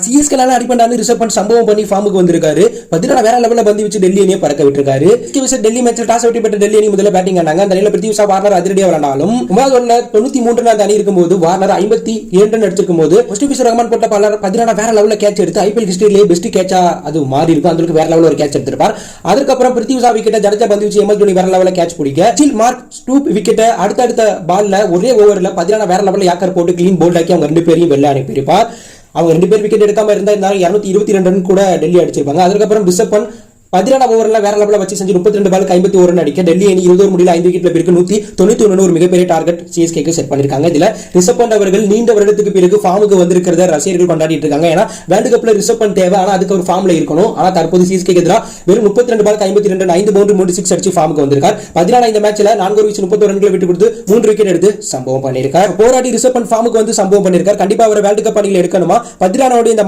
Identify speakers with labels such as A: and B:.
A: சிஎஸ்கேல அடிப்பண்டான்னு ரிஷப் பண்ட் சம்பவம் பண்ணி ஃபார்முக்கு வந்திருக்காரு. பதினாறு வேற லெவல்ல பந்து வச்சு டெல்லி அணியை பறக்க விட்டுருக்காரு. டெல்லி மேட்ச்ல டாஸ் வெற்றி பெற்ற டெல்லி அணி முதல்ல பேட்டிங் ஆனாங்க. அந்த நிலையில பிருத்வி ஷா வார்னர் அதிரடியா விளையாண்டாலும் 93 ரன் அணி இருக்கும்போது வார்னர் 52 ரன் அடிச்சிருக்கும் போது முஸ்தபிசுர் ரஹ்மான் போட்ட பலர் 16 வேற லெவல்ல கேட்ச் எடுத்து ஐபிஎல் ஹிஸ்டரியிலே பெஸ்ட் கேட்சா அது மாறி இருக்கும். அந்த வேற லெவல்ல ஒரு கேட்ச் எடுத்திருப்பார். அதுக்கப்புறம் பிருத்வி ஷா விக்கெட்டை ஜடேஜா பந்து வச்சு எம்எஸ் தோனி வேற லெவல்ல கேட்ச் பிடிக்க ஸ்டில் மார்க் ஸ்டூப் விக்கெட்டை அடுத்த பால்ல ஒரே ஓவர்ல 16 வேற லெவல்ல யாக்கர் போட்டு கிளீன் போல்ட் ஆக்கி அவங்க ரெண்டு பேரையும் வெள்ள அனுப்பியிருப்பார். அவங்க ரெண்டு பேர் விக்கெட் எடுக்காம இருந்தா 222 ரன் கூட டெல்லி அடிச்சிருப்பாங்க. அதுக்கப்புறம் ரிஷப் பண்ட் 17 ஓவர்ல வேற லெவல்ல வச்சு செஞ்சு 32 பாலுக்கு 51 ரன் அடிக்க டெல்லி அணி 20 ஓவர் முடியல 5 விக்கெட்ல பிறகு 191 ஒரு மிகப்பெரிய டார்கெட் சிஎஸ்கேக்கு செட் பண்ணிருக்காங்க. இதுல ரிஷப் பண்ட் அவர்கள் நீண்ட வருடத்துக்கு பிறகு ஃபார்முக்கு வந்திருக்கிறத ரசிகர்கள் கொண்டாடிட்டு இருக்காங்க. ஏன்னா வேர்ல்டு கப்ல ரிஷப் பண்ட் தேவை, ஆனா அதுக்கு ஒரு ஃபார்ம்ல இருக்கணும். ஆனா தற்போது சிஎஸ்கேக்கு எதிராக வெறும் 32 பாலுக்கு 52 ரன் 5 பவுண்டரி 3 6 அடிச்சு ஃபார்முக்கு வந்திருக்கார். 16 இந்த மேட்ச்ல 4 ஓவர் 31 ரன்களை விட்டு கொடுத்து 3 விக்கெட் எடுத்து சம்பவம் பண்ணிருக்கார். போராடி ரிஷப் பண்ட் ஃபார்முக்கு வந்து சம்பவம் பண்ணிருக்கார். கண்டிப்பா அவர் வேர்ல்டு கப் அணியில் எடுக்கணுமா? 16 இந்த